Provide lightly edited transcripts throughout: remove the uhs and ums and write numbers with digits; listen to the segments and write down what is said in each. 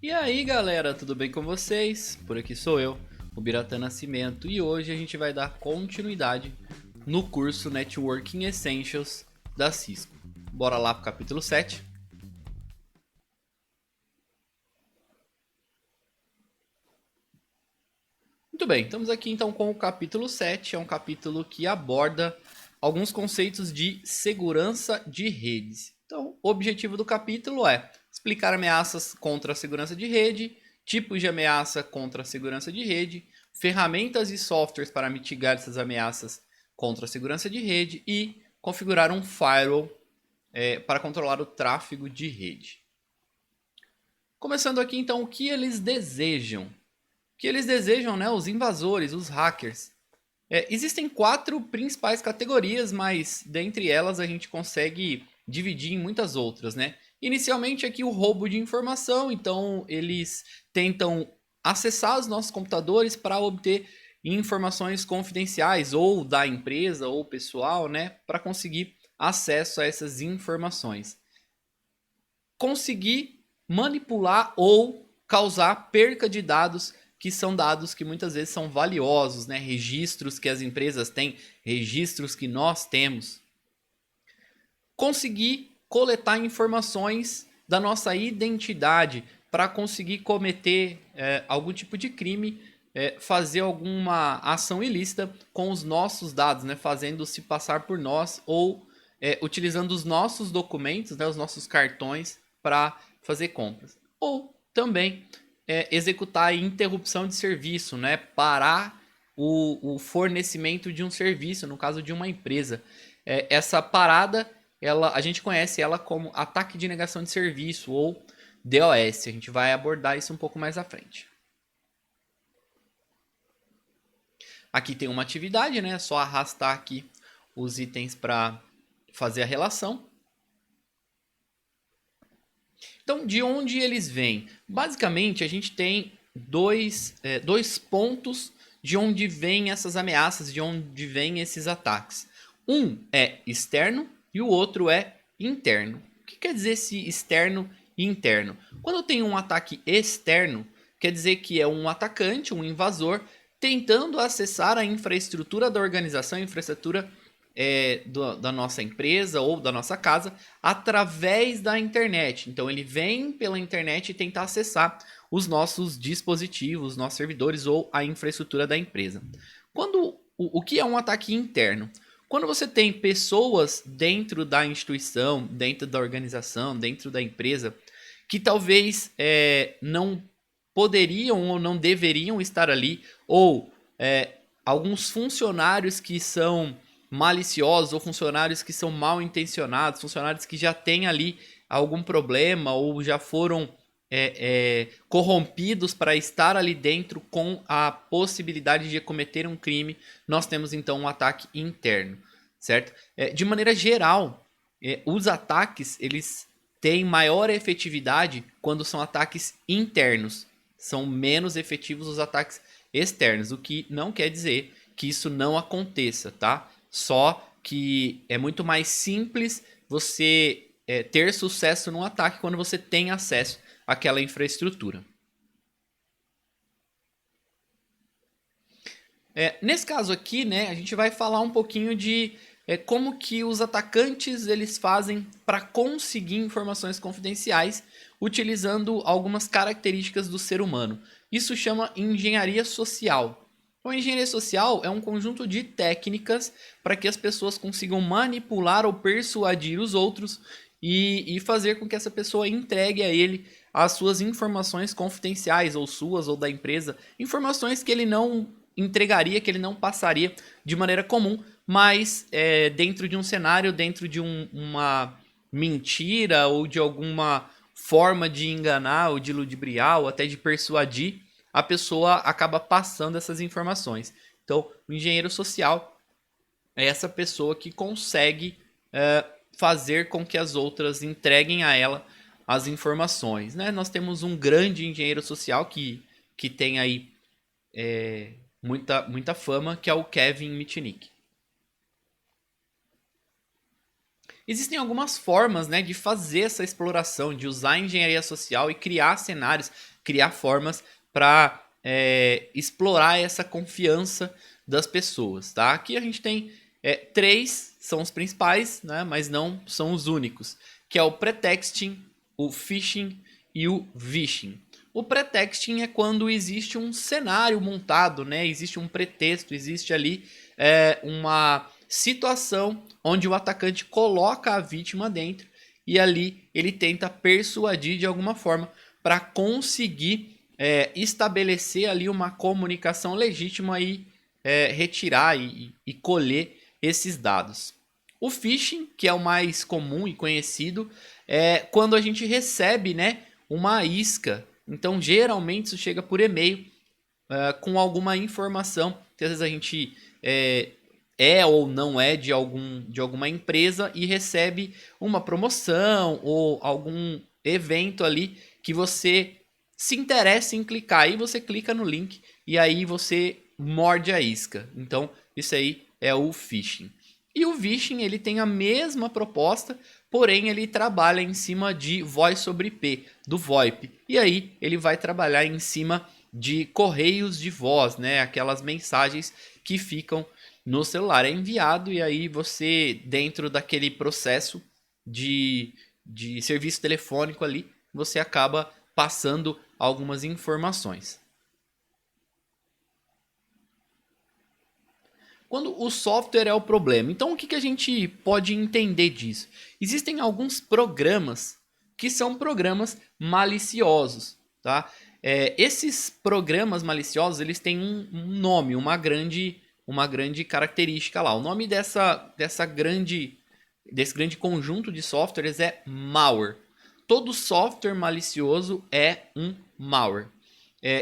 E aí galera, tudo bem com vocês? Por aqui sou eu, o Biratan Nascimento, e hoje a gente vai dar continuidade no curso Networking Essentials da Cisco. Bora lá pro capítulo 7. Muito bem, estamos aqui então com o capítulo 7, é um capítulo que aborda alguns conceitos de segurança de redes. Então, o objetivo do capítulo é explicar ameaças contra a segurança de rede, tipos de ameaça contra a segurança de rede, ferramentas e softwares para mitigar essas ameaças contra a segurança de rede e configurar um firewall para controlar o tráfego de rede. Começando aqui então, o que eles desejam? Que eles desejam, né, os invasores, os hackers. Existem 4 principais categorias, mas dentre elas a gente consegue dividir em muitas outras, né? Inicialmente aqui o roubo de informação, então eles tentam acessar os nossos computadores para obter informações confidenciais ou da empresa ou pessoal, né, para conseguir acesso a essas informações. Conseguir manipular ou causar perca de dados que são dados que muitas vezes são valiosos, né? Registros que as empresas têm, registros que nós temos. Conseguir coletar informações da nossa identidade para conseguir cometer algum tipo de crime, fazer alguma ação ilícita com os nossos dados, né? Fazendo-se passar por nós ou utilizando os nossos documentos, né? Os nossos cartões para fazer compras. Ou também executar a interrupção de serviço, né? Parar o fornecimento de um serviço, no caso de uma empresa. Essa parada, a gente conhece ela como ataque de negação de serviço ou DOS. A gente vai abordar isso um pouco mais à frente. Aqui tem uma atividade, né? É só arrastar aqui os itens para fazer a relação. Então, de onde eles vêm? Basicamente, a gente tem dois pontos de onde vêm essas ameaças, de onde vêm esses ataques. Um é externo e o outro é interno. O que quer dizer esse externo e interno? Quando eu tenho um ataque externo, quer dizer que é um atacante, um invasor, tentando acessar a infraestrutura da organização, a infraestrutura da nossa empresa ou da nossa casa através da internet. Então ele vem pela internet e tenta acessar os nossos dispositivos, nossos servidores ou a infraestrutura da empresa. O que é um ataque interno? Quando você tem pessoas dentro da instituição, dentro da organização, dentro da empresa, que talvez não poderiam ou não deveriam estar ali, ou alguns funcionários que são maliciosos ou funcionários que são mal intencionados, funcionários que já têm ali algum problema ou já foram corrompidos para estar ali dentro com a possibilidade de cometer um crime, nós temos então um ataque interno, certo? De maneira geral, os ataques eles têm maior efetividade quando são ataques internos, são menos efetivos os ataques externos, o que não quer dizer que isso não aconteça, tá? Só que é muito mais simples você ter sucesso num ataque quando você tem acesso àquela infraestrutura. Nesse caso aqui, né, a gente vai falar um pouquinho de como que os atacantes eles fazem para conseguir informações confidenciais utilizando algumas características do ser humano. Isso chama engenharia social. Então, a engenharia social é um conjunto de técnicas para que as pessoas consigam manipular ou persuadir os outros e fazer com que essa pessoa entregue a ele as suas informações confidenciais, ou suas, ou da empresa, informações que ele não entregaria, que ele não passaria de maneira comum, mas dentro de um cenário, dentro de uma mentira ou de alguma forma de enganar ou de ludibriar ou até de persuadir, a pessoa acaba passando essas informações. Então, o engenheiro social é essa pessoa que consegue fazer com que as outras entreguem a ela as informações. Né? Nós temos um grande engenheiro social que tem aí muita fama, que é o Kevin Mitnick. Existem algumas formas, né, de fazer essa exploração, de usar a engenharia social e criar cenários, criar formas para explorar essa confiança das pessoas, tá? Aqui a gente tem 3, são os principais, né? Mas não são os únicos, que é o pretexting, o phishing e o vishing. O pretexting é quando existe um cenário montado, né? Existe um pretexto, existe ali uma situação onde o atacante coloca a vítima dentro e ali ele tenta persuadir de alguma forma para conseguir estabelecer ali uma comunicação legítima e retirar e colher esses dados. O phishing, que é o mais comum e conhecido, é quando a gente recebe, né, uma isca. Então, geralmente isso chega por e-mail com alguma informação que às vezes a gente ou não é de alguma empresa e recebe uma promoção ou algum evento ali que você se interessa em clicar. Aí você clica no link e aí você morde a isca. Então, isso aí é o phishing. E o vishing, ele tem a mesma proposta, porém ele trabalha em cima de voz sobre IP, do VoIP. E aí ele vai trabalhar em cima de correios de voz, né? Aquelas mensagens que ficam no celular. É enviado e aí você, dentro daquele processo de serviço telefônico ali, você acaba passando algumas informações. Quando o software é o problema. Então, o que a gente pode entender disso? Existem alguns programas que são programas maliciosos, tá? Esses programas maliciosos, eles têm um nome, uma grande característica lá. O nome desse grande conjunto de softwares é malware. Todo software malicioso é um malware.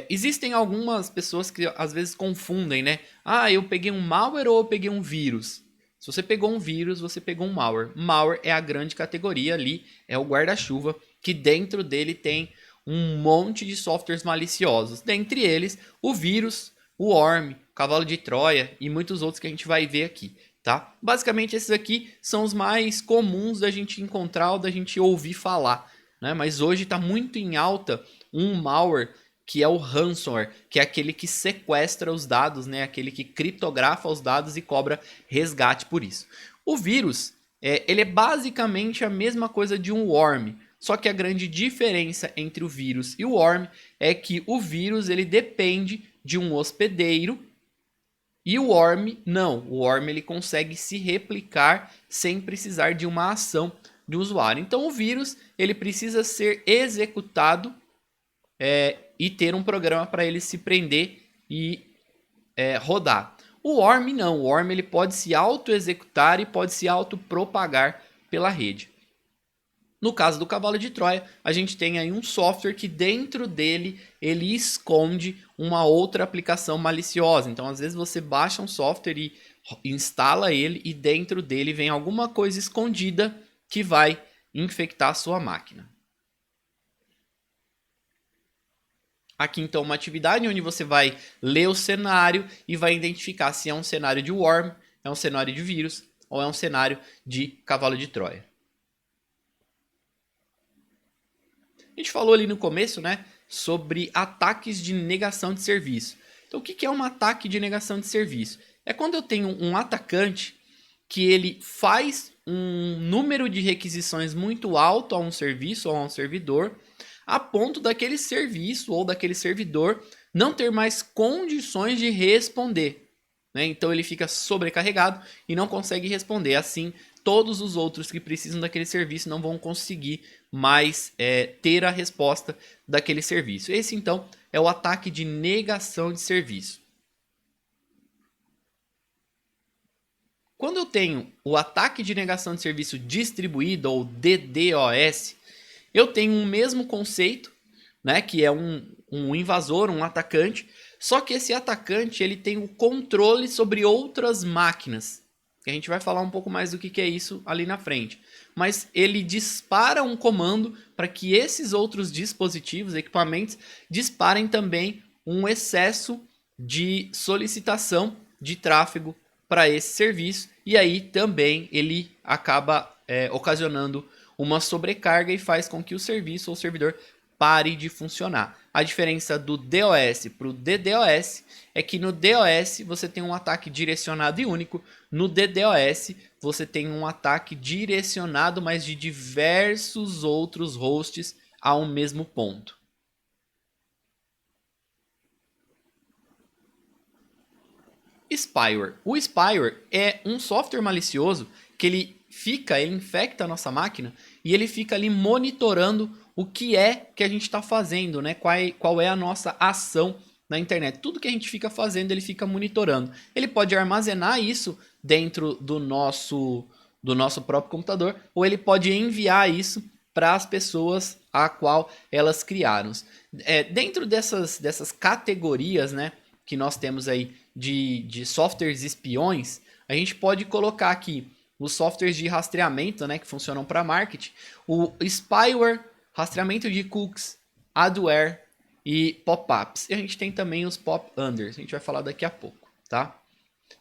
Existem algumas pessoas que às vezes confundem, né? Ah, eu peguei um malware ou eu peguei um vírus? Se você pegou um vírus, você pegou um malware. Malware é a grande categoria ali, é o guarda-chuva, que dentro dele tem um monte de softwares maliciosos. Dentre eles, o vírus, o worm, o cavalo de Troia e muitos outros que a gente vai ver aqui, tá? Basicamente, esses aqui são os mais comuns da gente encontrar ou da gente ouvir falar, né? Mas hoje está muito em alta um malware que é o ransomware, que é aquele que sequestra os dados, né? Aquele que criptografa os dados e cobra resgate por isso. O vírus, ele é basicamente a mesma coisa de um worm, só que a grande diferença entre o vírus e o worm é que o vírus ele depende de um hospedeiro e o worm não. O worm ele consegue se replicar sem precisar de uma ação do usuário. Então o vírus ele precisa ser executado e ter um programa para ele se prender e rodar. O worm não, o worm ele pode se auto-executar e pode se auto-propagar pela rede. No caso do cavalo de Troia, a gente tem aí um software que dentro dele ele esconde uma outra aplicação maliciosa. Então, às vezes você baixa um software e instala ele e dentro dele vem alguma coisa escondida que vai infectar a sua máquina. Aqui então uma atividade onde você vai ler o cenário e vai identificar se é um cenário de worm, é um cenário de vírus ou é um cenário de cavalo de Troia. A gente falou ali no começo, né, sobre ataques de negação de serviço. Então o que é um ataque de negação de serviço? É quando eu tenho um atacante que ele faz um número de requisições muito alto a um serviço ou a um servidor, a ponto daquele serviço ou daquele servidor não ter mais condições de responder, né? Então ele fica sobrecarregado e não consegue responder. Assim, todos os outros que precisam daquele serviço não vão conseguir mais ter a resposta daquele serviço. Esse então é o ataque de negação de serviço. Quando eu tenho o ataque de negação de serviço distribuído ou DDoS, eu tenho o mesmo conceito, né, que é um invasor, um atacante, só que esse atacante ele tem o controle sobre outras máquinas. A gente vai falar um pouco mais do que é isso ali na frente. Mas ele dispara um comando para que esses outros dispositivos, equipamentos, disparem também um excesso de solicitação de tráfego para esse serviço. E aí também ele acaba ocasionando uma sobrecarga e faz com que o serviço ou o servidor pare de funcionar. A diferença do DOS para o DDoS é que no DOS você tem um ataque direcionado e único, no DDoS você tem um ataque direcionado, mas de diversos outros hosts a um mesmo ponto. Spyware. O spyware é um software malicioso que ele infecta a nossa máquina e ele fica ali monitorando o que é que a gente está fazendo, né? Qual é a nossa ação na internet. Tudo que a gente fica fazendo, ele fica monitorando. Ele pode armazenar isso dentro do nosso próprio computador, ou ele pode enviar isso para as pessoas a qual elas criaram. Dentro dessas categorias, né, que nós temos aí de softwares espiões, a gente pode colocar aqui os softwares de rastreamento, né, que funcionam para marketing, o spyware, rastreamento de cookies, adware e pop-ups. E a gente tem também os pop-unders, a gente vai falar daqui a pouco, tá?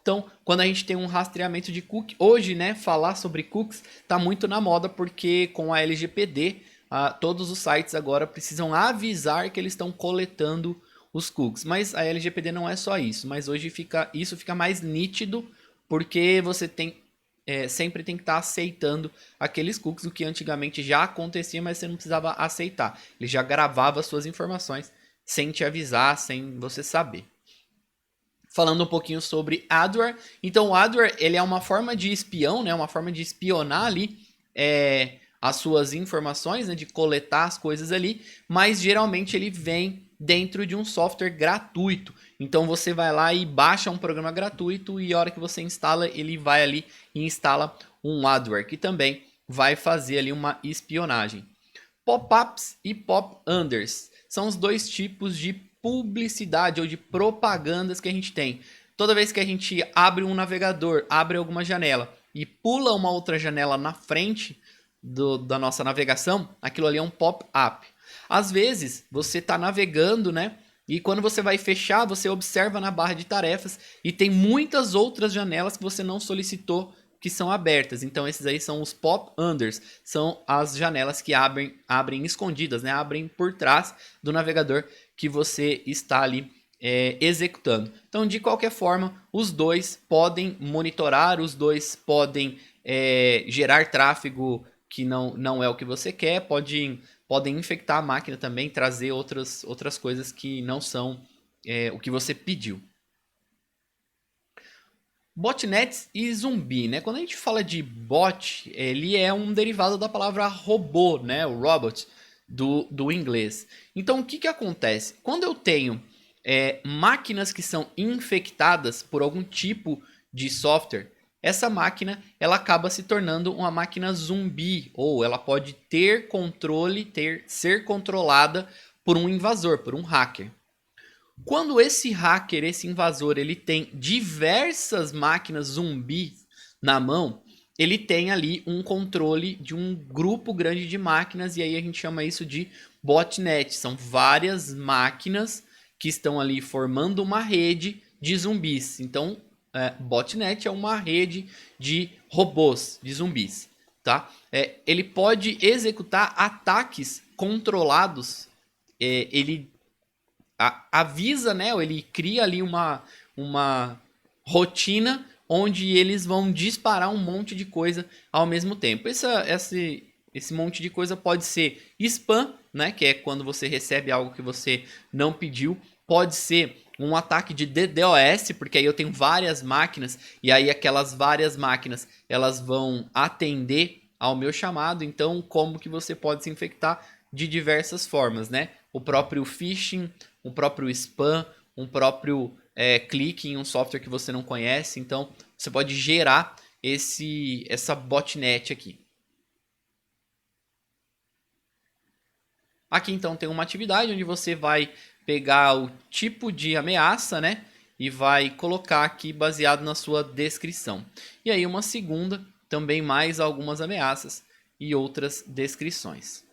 Então, quando a gente tem um rastreamento de cookie, hoje, né, falar sobre cookies está muito na moda, porque com a LGPD, todos os sites agora precisam avisar que eles estão coletando os cookies. Mas a LGPD não é só isso, mas hoje isso fica mais nítido, porque você sempre tem que estar aceitando aqueles cookies, o que antigamente já acontecia, mas você não precisava aceitar. Ele já gravava suas informações sem te avisar, sem você saber. Falando um pouquinho sobre adware. Então, o adware ele é uma forma de espião, né? Uma forma de espionar ali as suas informações, né? De coletar as coisas ali, mas geralmente ele vem dentro de um software gratuito. Então você vai lá e baixa um programa gratuito e a hora que você instala, ele vai ali e instala um adware, que também vai fazer ali uma espionagem. Pop-ups e pop-unders são os dois tipos de publicidade ou de propagandas que a gente tem. Toda vez que a gente abre um navegador, abre alguma janela e pula uma outra janela na frente da nossa navegação, aquilo ali é um pop-up. Às vezes, você está navegando, né? E quando você vai fechar, você observa na barra de tarefas e tem muitas outras janelas que você não solicitou que são abertas. Então, esses aí são os pop-unders. São as janelas que abrem escondidas, né? Abrem por trás do navegador que você está ali executando. Então, de qualquer forma, os dois podem monitorar, os dois podem gerar tráfego que não é o que você quer, podem infectar a máquina também, trazer outras coisas que não são o que você pediu. Botnets e zumbi, né? Quando a gente fala de bot, ele é um derivado da palavra robô, né? O robot do inglês. Então, o que acontece? Quando eu tenho máquinas que são infectadas por algum tipo de software, essa máquina ela acaba se tornando uma máquina zumbi, ou ela pode ter controle, ser controlada por um invasor, por um hacker. Quando esse hacker, esse invasor, ele tem diversas máquinas zumbi na mão, ele tem ali um controle de um grupo grande de máquinas, e aí a gente chama isso de botnet. São várias máquinas que estão ali formando uma rede de zumbis. Então, botnet é uma rede de robôs, de zumbis, tá? Ele pode executar ataques controlados, ele avisa, né? Ele cria ali uma rotina onde eles vão disparar um monte de coisa ao mesmo tempo. Esse monte de coisa pode ser spam, né? Que é quando você recebe algo que você não pediu. Pode ser um ataque de DDoS, porque aí eu tenho várias máquinas e aí aquelas várias máquinas elas vão atender ao meu chamado. Então, como que você pode se infectar? De diversas formas, né? O próprio phishing, o próprio spam, um próprio clique em um software que você não conhece. Então, você pode gerar essa botnet aqui. Aqui, então, tem uma atividade onde você vai pegar o tipo de ameaça, né? E vai colocar aqui baseado na sua descrição. E aí, uma segunda, também mais algumas ameaças e outras descrições.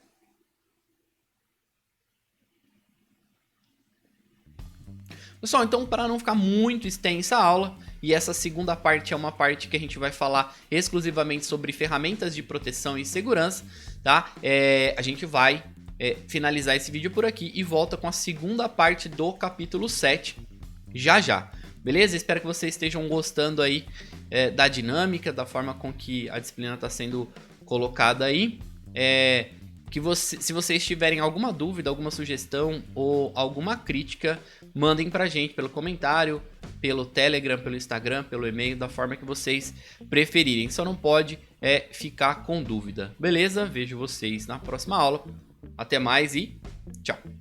Pessoal, então para não ficar muito extensa a aula, e essa segunda parte é uma parte que a gente vai falar exclusivamente sobre ferramentas de proteção e segurança, tá? A gente vai finalizar esse vídeo por aqui e volta com a segunda parte do capítulo 7 já já. Beleza? Espero que vocês estejam gostando aí da dinâmica, da forma com que a disciplina está sendo colocada aí. Se vocês tiverem alguma dúvida, alguma sugestão ou alguma crítica, mandem pra gente pelo comentário, pelo Telegram, pelo Instagram, pelo e-mail, da forma que vocês preferirem. Só não pode ficar com dúvida. Beleza? Vejo vocês na próxima aula. Até mais e tchau!